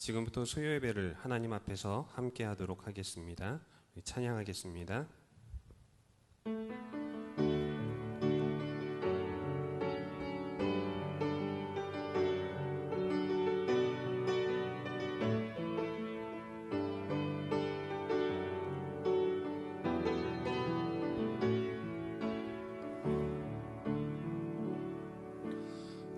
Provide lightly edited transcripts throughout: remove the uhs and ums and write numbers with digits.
지금부터 수요 예배를 하나님 앞에서 함께 하도록 하겠습니다. 찬양하겠습니다.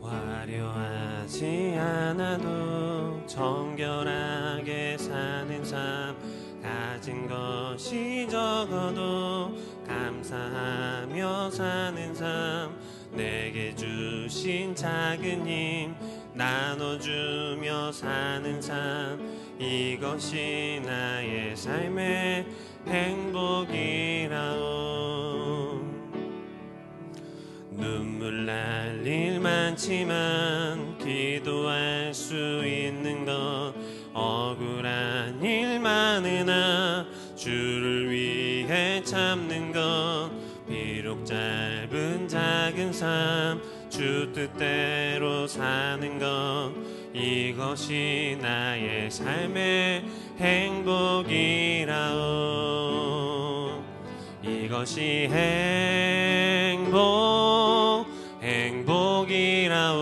화려하지 않아도 정결하게 사는 삶, 가진 것이 적어도 감사하며 사는 삶, 내게 주신 작은 힘 나눠주며 사는 삶, 이것이 나의 삶의 행복이라오. 눈물 날 일 많지만 기도할 수 있는 것, 억울한 일 많으나 주를 위해 참는 것, 비록 짧은 작은 삶 주 뜻대로 사는 것, 이것이 나의 삶의 행복이라오. 이것이 행복이라오.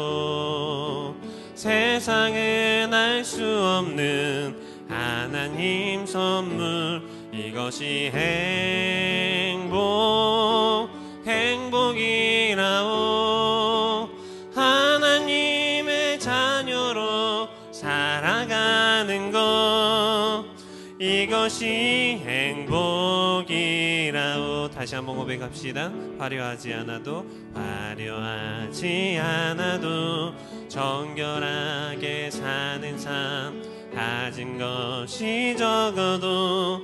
세상은 알 수 없는 하나님 선물, 이것이 행복이라오. 하나님의 자녀로 살아가는 것, 이것이 행복이라오. 다시 한번 고백합시다. 화려하지 않아도 정결하게 사는 삶, 가진 것이 적어도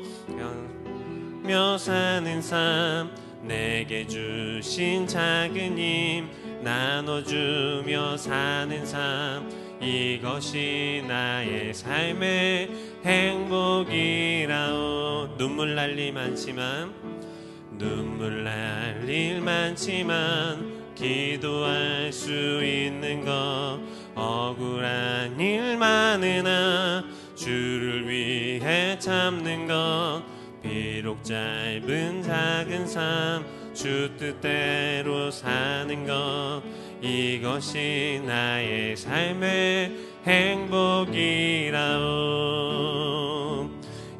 며 사는 삶, 내게 주신 작은 힘 나눠주며 사는 삶, 이것이 나의 삶의 행복이라오. 눈물 날 일 많지만 기도할 수 있는 것, 억울한 일 많으나 주를 위해 참는 것, 비록 짧은 작은 삶 주 뜻대로 사는 것, 이것이 나의 삶의 행복이라오.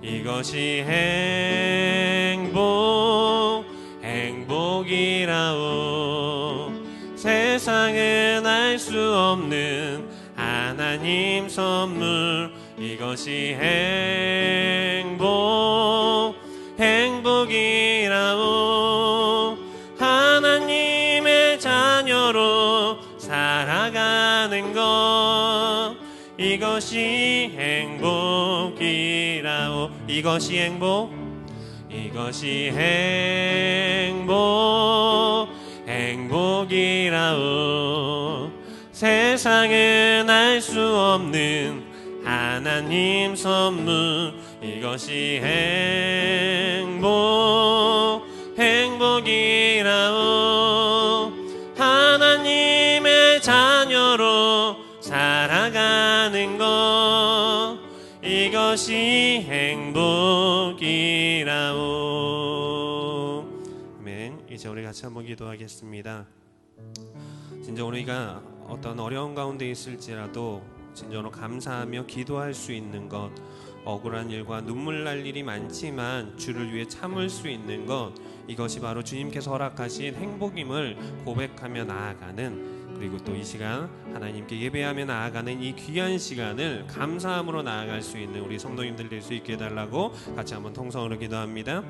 이것이 행복이라오. 세상은 알 수 없는 하나님 선물, 이것이 행복이라오. 하나님의 자녀로 살아가는 것, 이것이 행복이라오. 이것이 행복이라오. 세상은 알 수 없는 하나님 선물, 이것이 행복이라오. 하나님의 자녀로 살아가는 것, 이것이 행복이라오. 아멘. 이제 우리 같이 한번 기도하겠습니다. 진짜 우리가 어떤 어려운 가운데 있을지라도 진정으로 감사하며 기도할 수 있는 것, 억울한 일과 눈물 날 일이 많지만 주를 위해 참을 수 있는 것, 이것이 바로 주님께서 허락하신 행복임을 고백하며 나아가는, 그리고 또 이 시간 하나님께 예배하며 나아가는 이 귀한 시간을 감사함으로 나아갈 수 있는 우리 성도님들 될 수 있게 해달라고 같이 한번 통성으로 기도합니다.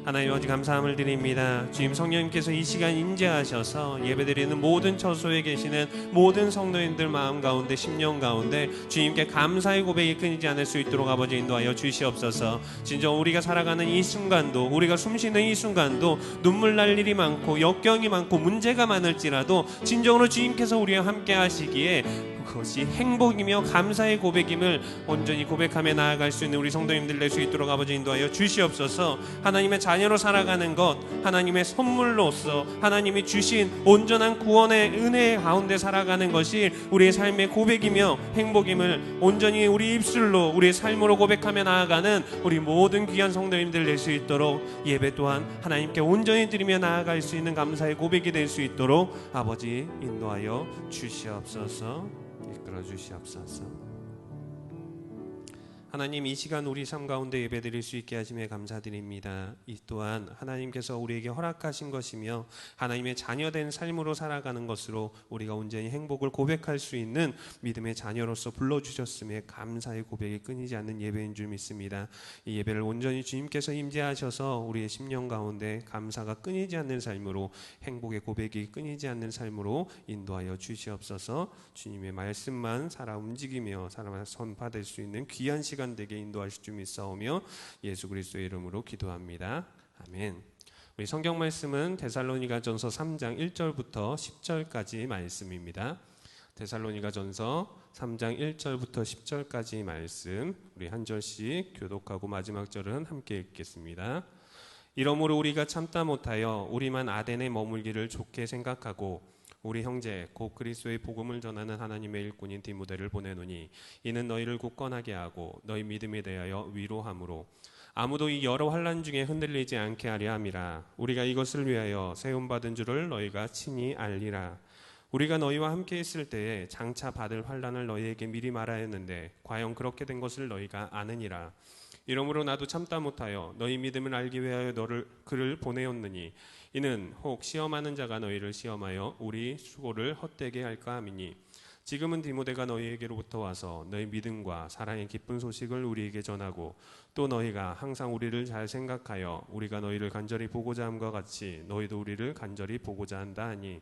하나님 아버지 감사함을 드립니다. 주님 성령님께서 이 시간 임재하셔서 예배드리는 모든 처소에 계시는 모든 성도님들 마음 가운데, 심령 가운데 주님께 감사의 고백이 끊이지 않을 수 있도록 아버지 인도하여 주시옵소서. 진정 우리가 살아가는 이 순간도, 우리가 숨쉬는 이 순간도 눈물 날 일이 많고 역경이 많고 문제가 많을지라도 진정으로 주님께서 우리와 함께 하시기에 그것이 행복이며 감사의 고백임을 온전히 고백하며 나아갈 수 있는 우리 성도님들 될 수 있도록 아버지 인도하여 주시옵소서. 하나님의 자녀로 살아가는 것, 하나님의 선물로서 하나님이 주신 온전한 구원의 은혜 가운데 살아가는 것이 우리의 삶의 고백이며 행복임을 온전히 우리 입술로 우리의 삶으로 고백하며 나아가는 우리 모든 귀한 성도님들 될 수 있도록, 예배 또한 하나님께 온전히 드리며 나아갈 수 있는 감사의 고백이 될 수 있도록 아버지 인도하여 주시옵소서. 이끌어 주시옵소서. 하나님, 이 시간 우리 삶 가운데 예배드릴 수 있게 하심에 감사드립니다. 이 또한 하나님께서 우리에게 허락하신 것이며 하나님의 자녀된 삶으로 살아가는 것으로 우리가 온전히 행복을 고백할 수 있는 믿음의 자녀로서 불러주셨음에 감사의 고백이 끊이지 않는 예배인 줄 믿습니다. 이 예배를 온전히 주님께서 임재하셔서 우리의 심령 가운데 감사가 끊이지 않는 삶으로, 행복의 고백이 끊이지 않는 삶으로 인도하여 주시옵소서. 주님의 말씀만 살아 움직이며 사람을 선포될 수 있는 귀한 시간 되게 인도하실 줄 믿사오며 예수 그리스도의 이름으로 기도합니다. 아멘. 우리 성경 말씀은 데살로니가전서 3장 1절부터 10절까지 말씀입니다. 데살로니가전서 3장 1절부터 10절까지 말씀, 우리 한 절씩 교독하고 마지막 절은 함께 읽겠습니다. 이러므로 우리가 참다 못하여 우리만 아덴에 머물기를 좋게 생각하고 우리 형제 곧 그리스도의 복음을 전하는 하나님의 일꾼인 디모데를 보내노니 이는 너희를 굳건하게 하고 너희 믿음에 대하여 위로함으로 아무도 이 여러 환난 중에 흔들리지 않게 하려 함이라. 우리가 이것을 위하여 세움받은 줄을 너희가 친히 알리라. 우리가 너희와 함께 있을 때에 장차 받을 환난을 너희에게 미리 말하였는데 과연 그렇게 된 것을 너희가 아느니라. 이러므로 나도 참다 못하여 너희 믿음을 알기 위하여 그를 보내었느니 이는 혹 시험하는 자가 너희를 시험하여 우리 수고를 헛되게 할까 함이니 지금은 디모데가 너희에게로부터 와서 너희 믿음과 사랑의 기쁜 소식을 우리에게 전하고 또 너희가 항상 우리를 잘 생각하여 우리가 너희를 간절히 보고자 함과 같이 너희도 우리를 간절히 보고자 한다 하니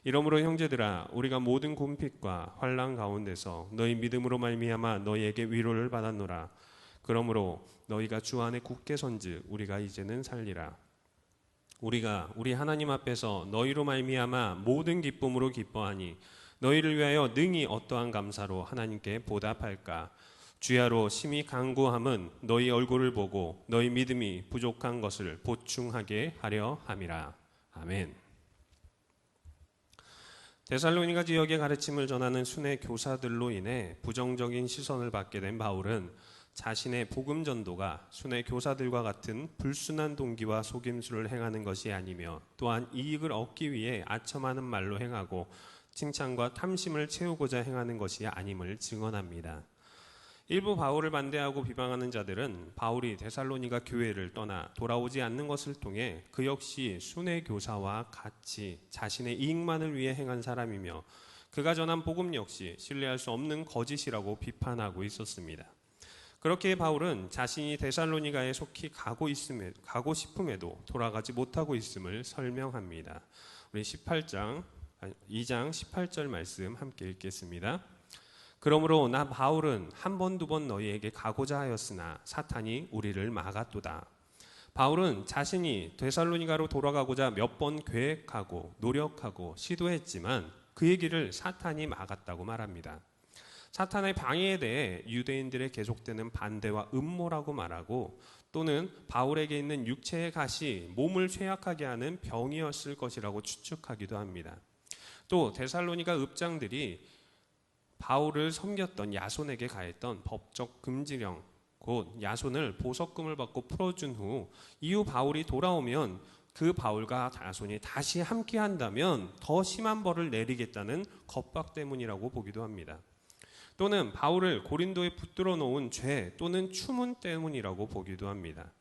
이러므로 형제들아 우리가 모든 궁핍과 환난 가운데서 너희 믿음으로 말미암아 너희에게 위로를 받았노라. 그러므로 너희가 주 안에 굳게 선즉 우리가 이제는 살리라. 우리가 우리 하나님 앞에서 너희로 말미암아 모든 기쁨으로 기뻐하니 너희를 위하여 능히 어떠한 감사로 하나님께 보답할까. 주야로 심히 간구함은 너희 얼굴을 보고 너희 믿음이 부족한 것을 보충하게 하려 함이라. 아멘. 데살로니가 지역의 가르침을 전하는 순회 교사들로 인해 부정적인 시선을 받게 된 바울은 자신의 복음 전도가 순회 교사들과 같은 불순한 동기와 속임수를 행하는 것이 아니며 또한 이익을 얻기 위해 아첨하는 말로 행하고 칭찬과 탐심을 채우고자 행하는 것이 아님을 증언합니다. 일부 바울을 반대하고 비방하는 자들은 바울이 데살로니가 교회를 떠나 돌아오지 않는 것을 통해 그 역시 순회 교사와 같이 자신의 이익만을 위해 행한 사람이며 그가 전한 복음 역시 신뢰할 수 없는 거짓이라고 비판하고 있었습니다. 그렇게 바울은 자신이 데살로니가에 속히 가고 싶음에도 돌아가지 못하고 있음을 설명합니다. 우리 2장 18절 말씀 함께 읽겠습니다. 그러므로 나 바울은 한 번 두 번 너희에게 가고자 하였으나 사탄이 우리를 막았도다. 바울은 자신이 데살로니가로 돌아가고자 몇 번 계획하고 노력하고 시도했지만 그의 길을 사탄이 막았다고 말합니다. 사탄의 방해에 대해 유대인들의 계속되는 반대와 음모라고 말하고 또는 바울에게 있는 육체의 가시, 몸을 쇠약하게 하는 병이었을 것이라고 추측하기도 합니다. 또 데살로니가 읍장들이 바울을 섬겼던 야손에게 가했던 법적 금지령, 곧 야손을 보석금을 받고 풀어준 후 이후 바울이 돌아오면 그 바울과 야손이 다시 함께 한다면 더 심한 벌을 내리겠다는 겁박 때문이라고 보기도 합니다. 또는 바울을 고린도에 붙들어 놓은 죄 또는 추문 때문이라고 보기도 합니다.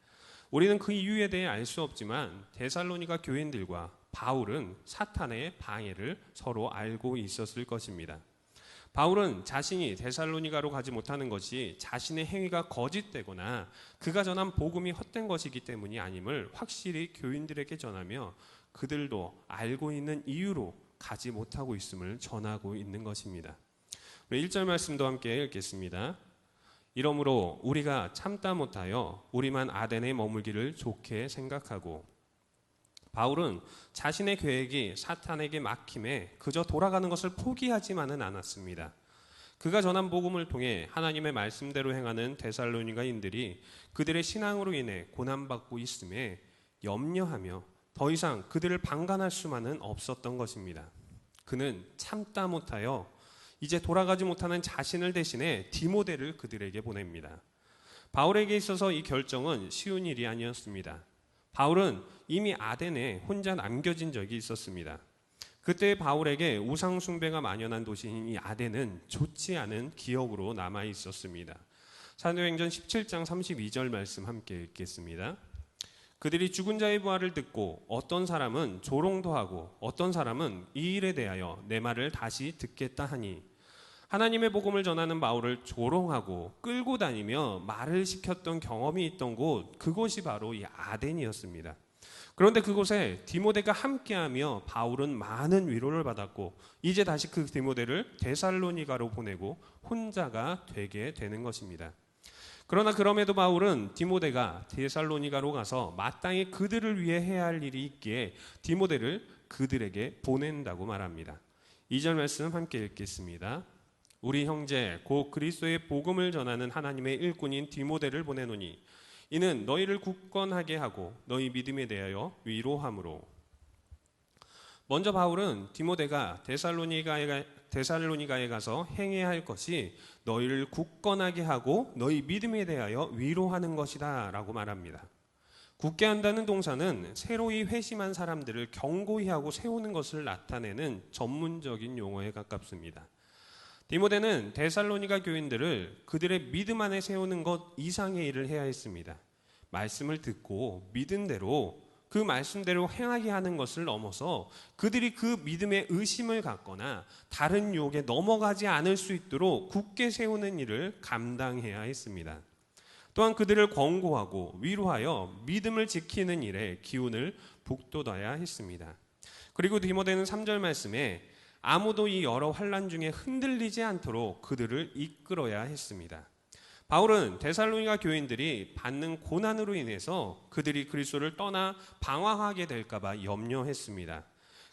우리는 그 이유에 대해 알 수 없지만 데살로니가 교인들과 바울은 사탄의 방해를 서로 알고 있었을 것입니다. 바울은 자신이 데살로니가로 가지 못하는 것이 자신의 행위가 거짓되거나 그가 전한 복음이 헛된 것이기 때문이 아님을 확실히 교인들에게 전하며 그들도 알고 있는 이유로 가지 못하고 있음을 전하고 있는 것입니다. 1절 말씀도 함께 읽겠습니다. 이러므로 우리가 참다 못하여 우리만 아덴에 머물기를 좋게 생각하고, 바울은 자신의 계획이 사탄에게 막힘에 그저 돌아가는 것을 포기하지만은 않았습니다. 그가 전한 복음을 통해 하나님의 말씀대로 행하는 데살로니가인들이 그들의 신앙으로 인해 고난받고 있음에 염려하며 더 이상 그들을 방관할 수만은 없었던 것입니다. 그는 참다 못하여 이제 돌아가지 못하는 자신을 대신해 디모데를 그들에게 보냅니다. 바울에게 있어서 이 결정은 쉬운 일이 아니었습니다. 바울은 이미 아덴에 혼자 남겨진 적이 있었습니다. 그때 바울에게 우상 숭배가 만연한 도시인 이 아덴은 좋지 않은 기억으로 남아 있었습니다. 사도행전 17장 32절 말씀 함께 읽겠습니다. 그들이 죽은 자의 부활을 듣고 어떤 사람은 조롱도 하고 어떤 사람은 이 일에 대하여 내 말을 다시 듣겠다 하니, 하나님의 복음을 전하는 바울을 조롱하고 끌고 다니며 말을 시켰던 경험이 있던 곳, 그곳이 바로 이 아덴이었습니다. 그런데 그곳에 디모데가 함께하며 바울은 많은 위로를 받았고 이제 다시 그 디모데를 데살로니가로 보내고 혼자가 되게 되는 것입니다. 그러나 그럼에도 바울은 디모데가 데살로니가로 가서 마땅히 그들을 위해 해야 할 일이 있기에 디모데를 그들에게 보낸다고 말합니다. 2절 말씀 함께 읽겠습니다. 우리 형제 곧 그리스도의 복음을 전하는 하나님의 일꾼인 디모데를 보내노니 이는 너희를 굳건하게 하고 너희 믿음에 대하여 위로함으로. 먼저 바울은 디모데가 데살로니가에 가서 행해야 할 것이 너희를 굳건하게 하고 너희 믿음에 대하여 위로하는 것이다 라고 말합니다. 굳게 한다는 동사는 새로이 회심한 사람들을 경고히 하고 세우는 것을 나타내는 전문적인 용어에 가깝습니다. 디모데는 데살로니가 교인들을 그들의 믿음 안에 세우는 것 이상의 일을 해야 했습니다. 말씀을 듣고 믿은 대로 그 말씀대로 행하게 하는 것을 넘어서 그들이 그 믿음에 의심을 갖거나 다른 유혹에 넘어가지 않을 수 있도록 굳게 세우는 일을 감당해야 했습니다. 또한 그들을 권고하고 위로하여 믿음을 지키는 일에 기운을 북돋아야 했습니다. 그리고 디모데는 3절 말씀에 아무도 이 여러 환난 중에 흔들리지 않도록 그들을 이끌어야 했습니다. 바울은 데살로니가 교인들이 받는 고난으로 인해서 그들이 그리스도를 떠나 방황하게 될까 봐 염려했습니다.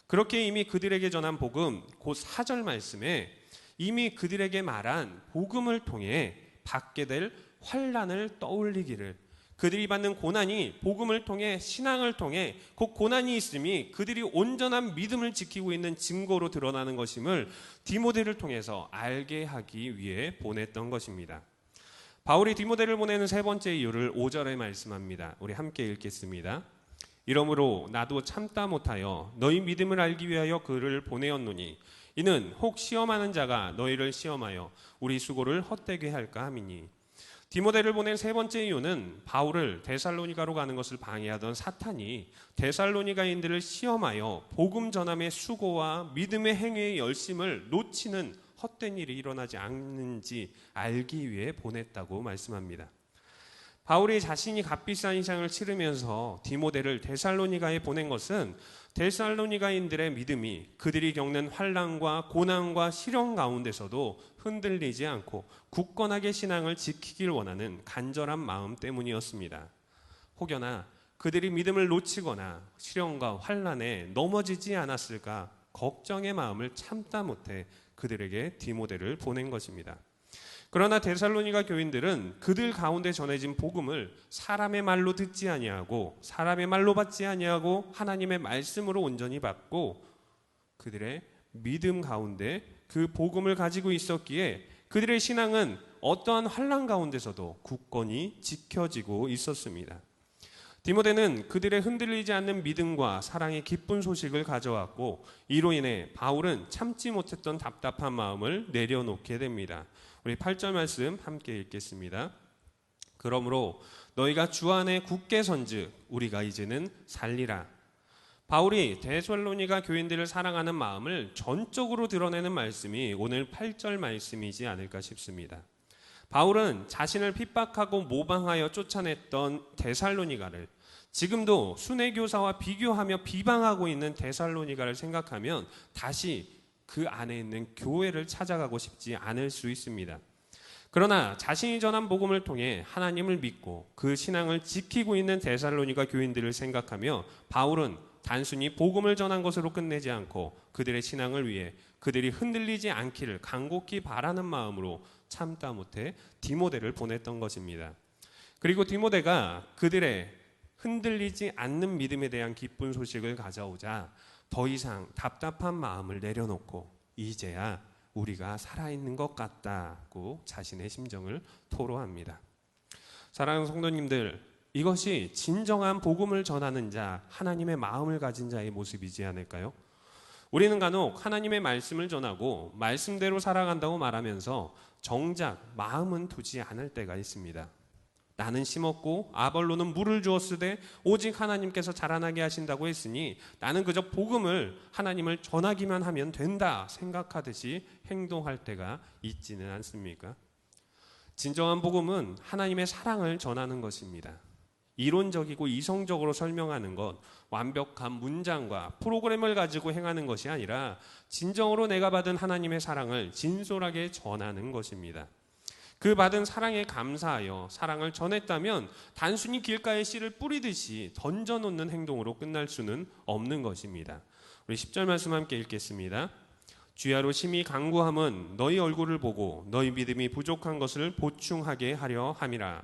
그렇게 이미 그들에게 전한 복음, 곧 4절 말씀에 이미 그들에게 말한 복음을 통해 받게 될 환난을 떠올리기를, 그들이 받는 고난이 복음을 통해 신앙을 통해 곧 고난이 있음이 그들이 온전한 믿음을 지키고 있는 증거로 드러나는 것임을 디모데를 통해서 알게 하기 위해 보냈던 것입니다. 바울이 디모데를 보내는 세 번째 이유를 5절에 말씀합니다. 우리 함께 읽겠습니다. 이러므로 나도 참다 못하여 너희 믿음을 알기 위하여 그를 보내었노니 이는 혹 시험하는 자가 너희를 시험하여 우리 수고를 헛되게 할까 함이니. 디모데를 보낸 세 번째 이유는 바울을 데살로니가로 가는 것을 방해하던 사탄이 데살로니가인들을 시험하여 복음 전함의 수고와 믿음의 행위의 열심을 놓치는 헛된 일이 일어나지 않는지 알기 위해 보냈다고 말씀합니다. 바울이 자신이 값비싼 희생을 치르면서 디모데를 데살로니가에 보낸 것은 데살로니가인들의 믿음이 그들이 겪는 환난과 고난과 시련 가운데서도 흔들리지 않고 굳건하게 신앙을 지키길 원하는 간절한 마음 때문이었습니다. 혹여나 그들이 믿음을 놓치거나 시련과 환난에 넘어지지 않았을까 걱정의 마음을 참다 못해 그들에게 디모데를 보낸 것입니다. 그러나 데살로니가 교인들은 그들 가운데 전해진 복음을 사람의 말로 듣지 아니하고 사람의 말로 받지 아니하고 하나님의 말씀으로 온전히 받고 그들의 믿음 가운데 그 복음을 가지고 있었기에 그들의 신앙은 어떠한 환난 가운데서도 굳건히 지켜지고 있었습니다. 디모데는 그들의 흔들리지 않는 믿음과 사랑의 기쁜 소식을 가져왔고 이로 인해 바울은 참지 못했던 답답한 마음을 내려놓게 됩니다. 우리 8절 말씀 함께 읽겠습니다. 그러므로 너희가 주 안에 굳게 선즉 우리가 이제는 살리라. 바울이 데살로니가 교인들을 사랑하는 마음을 전적으로 드러내는 말씀이 오늘 8절 말씀이지 않을까 싶습니다. 바울은 자신을 핍박하고 모방하여 쫓아냈던 데살로니가를 지금도 순회교사와 비교하며 비방하고 있는 데살로니가를 생각하면 다시 그 안에 있는 교회를 찾아가고 싶지 않을 수 있습니다. 그러나 자신이 전한 복음을 통해 하나님을 믿고 그 신앙을 지키고 있는 데살로니가 교인들을 생각하며 바울은 단순히 복음을 전한 것으로 끝내지 않고 그들의 신앙을 위해 그들이 흔들리지 않기를 간곡히 바라는 마음으로 참다 못해 디모데를 보냈던 것입니다. 그리고 디모데가 그들의 흔들리지 않는 믿음에 대한 기쁜 소식을 가져오자 더 이상 답답한 마음을 내려놓고 이제야 우리가 살아있는 것 같다고 자신의 심정을 토로합니다. 사랑하는 성도님들, 이것이 진정한 복음을 전하는 자, 하나님의 마음을 가진 자의 모습이지 않을까요? 우리는 간혹 하나님의 말씀을 전하고 말씀대로 살아간다고 말하면서 정작 마음은 두지 않을 때가 있습니다. 나는 심었고 아볼로는 물을 주었으되 오직 하나님께서 자라나게 하신다고 했으니 나는 그저 복음을 하나님을 전하기만 하면 된다 생각하듯이 행동할 때가 있지는 않습니까? 진정한 복음은 하나님의 사랑을 전하는 것입니다. 이론적이고 이성적으로 설명하는 것, 완벽한 문장과 프로그램을 가지고 행하는 것이 아니라 진정으로 내가 받은 하나님의 사랑을 진솔하게 전하는 것입니다. 그 받은 사랑에 감사하여 사랑을 전했다면 단순히 길가에 씨를 뿌리듯이 던져놓는 행동으로 끝날 수는 없는 것입니다. 우리 10절 말씀 함께 읽겠습니다. 주야로 심히 간구함은 너희 얼굴을 보고 너희 믿음이 부족한 것을 보충하게 하려 함이라.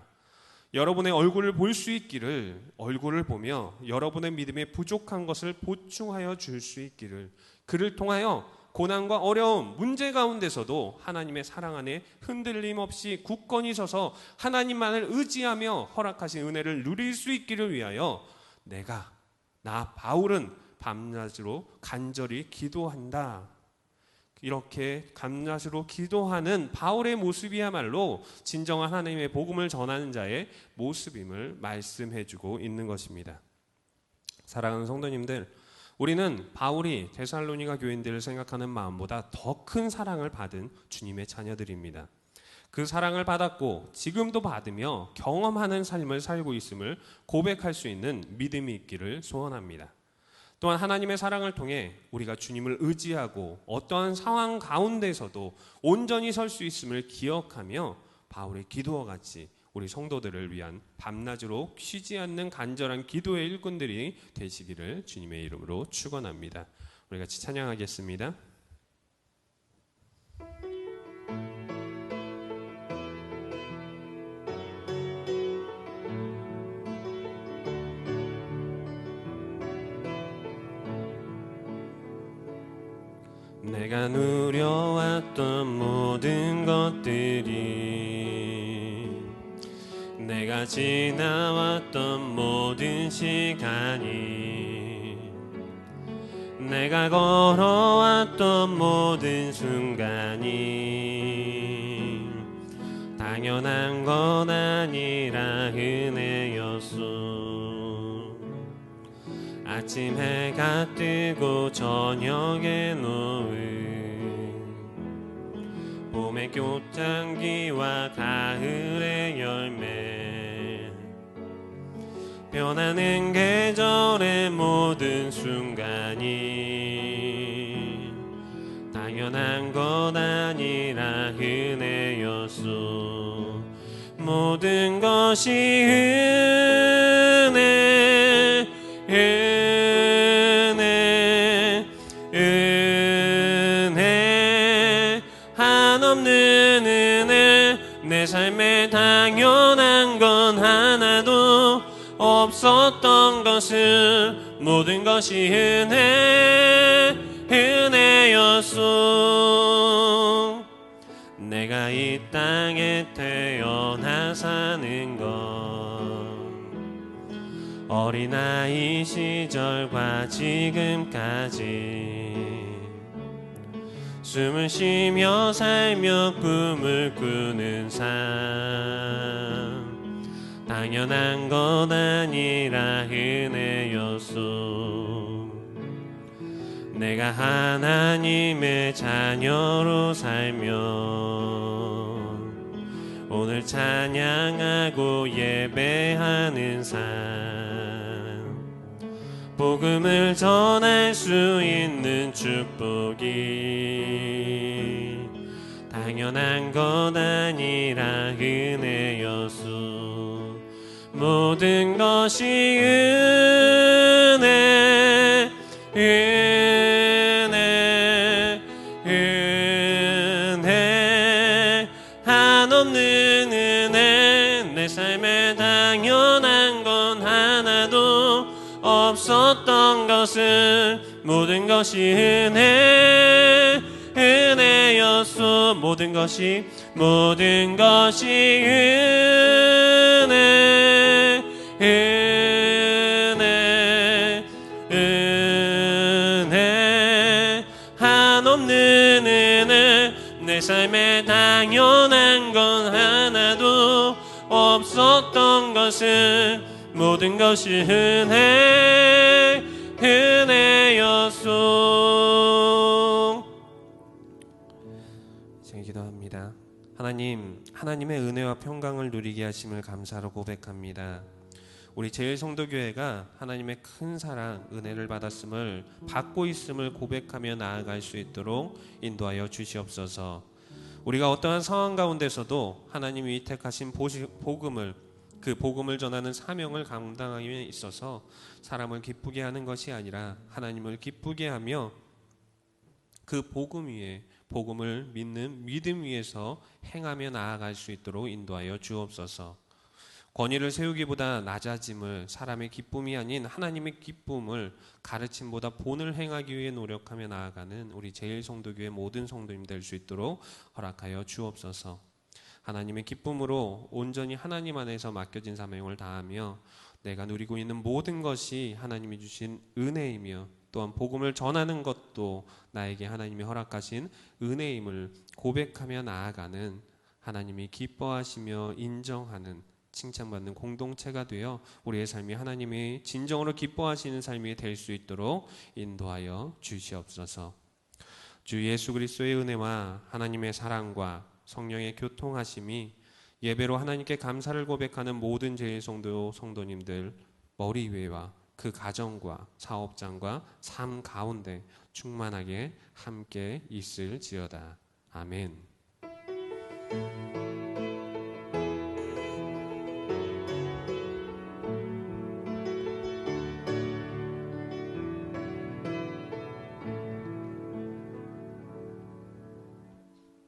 여러분의 얼굴을 볼 수 있기를, 얼굴을 보며 여러분의 믿음에 부족한 것을 보충하여 줄 수 있기를, 그를 통하여 고난과 어려움, 문제 가운데서도 하나님의 사랑 안에 흔들림 없이 굳건히 서서 하나님만을 의지하며 허락하신 은혜를 누릴 수 있기를 위하여 나 바울은 밤낮으로 간절히 기도한다. 이렇게 밤낮으로 기도하는 바울의 모습이야말로 진정한 하나님의 복음을 전하는 자의 모습임을 말씀해주고 있는 것입니다. 사랑하는 성도님들, 우리는 바울이 데살로니가 교인들을 생각하는 마음보다 더 큰 사랑을 받은 주님의 자녀들입니다. 그 사랑을 받았고 지금도 받으며 경험하는 삶을 살고 있음을 고백할 수 있는 믿음이 있기를 소원합니다. 또한 하나님의 사랑을 통해 우리가 주님을 의지하고 어떠한 상황 가운데서도 온전히 설 수 있음을 기억하며 바울의 기도와 같이 우리 성도들을 위한 밤낮으로 쉬지 않는 간절한 기도의 일꾼들이 되시기를 주님의 이름으로 축원합니다. 우리 같이 찬양하겠습니다. 내가 누려왔던 모든 것들이, 내가 지나왔던 모든 시간이, 내가 걸어왔던 모든 순간이 당연한 건 아니라 은혜였소. 아침 해가 뜨고 저녁에 노을, 봄의 꽃향기와 가을의 열매, 변하는 계절의 모든 순간이 당연한 건 아니라 은혜였소. 모든 것이 은혜, 은혜, 은혜, 한없는 은혜. 내 삶에 당연한 건 하나도 없었던 것을 모든 것이 은혜, 은혜였소. 내가 이 땅에 태어나 사는 건 어린아이 시절과 지금까지 숨을 쉬며 살며 꿈을 꾸는 삶, 당연한 건 아니라 은혜였소. 내가 하나님의 자녀로 살며 오늘 찬양하고 예배하는 삶, 복음을 전할 수 있는 축복이 당연한 건 아니라 은혜였소. 모든 것이 은혜, 것이 은혜였소. 모든 것이 은혜 한없는 은혜. 내 삶에 당연한 건 하나도 없었던 것은 모든 것이 은혜였소. 이제 기도합니다. 하나님의 은혜와 평강을 누리게 하심을 감사로 고백합니다. 우리 제일성도교회가 하나님의 큰 사랑, 은혜를 받았음을, 받고 있음을 고백하며 나아갈 수 있도록 인도하여 주시옵소서. 우리가 어떠한 상황 가운데서도 하나님이 위택하신 복음을, 그 복음을 전하는 사명을 감당함에 있어서 사람을 기쁘게 하는 것이 아니라 하나님을 기쁘게 하며 그 복음 위에, 복음을 믿는 믿음 위에서 행하며 나아갈 수 있도록 인도하여 주옵소서. 권위를 세우기보다 낮아짐을, 사람의 기쁨이 아닌 하나님의 기쁨을, 가르침보다 본을 행하기 위해 노력하며 나아가는 우리 제일성도교회 모든 성도님 될 수 있도록 허락하여 주옵소서. 하나님의 기쁨으로 온전히 하나님 안에서 맡겨진 사명을 다하며 내가 누리고 있는 모든 것이 하나님이 주신 은혜이며 또한 복음을 전하는 것도 나에게 하나님이 허락하신 은혜임을 고백하며 나아가는, 하나님이 기뻐하시며 인정하는, 칭찬받는 공동체가 되어 우리의 삶이 하나님이 진정으로 기뻐하시는 삶이 될 수 있도록 인도하여 주시옵소서. 주 예수 그리스도의 은혜와 하나님의 사랑과 성령의 교통하심이 예배로 하나님께 감사를 고백하는 모든 제일성도 성도님들 머리 위에와 그 가정과 사업장과 삶 가운데 충만하게 함께 있을지어다. 아멘.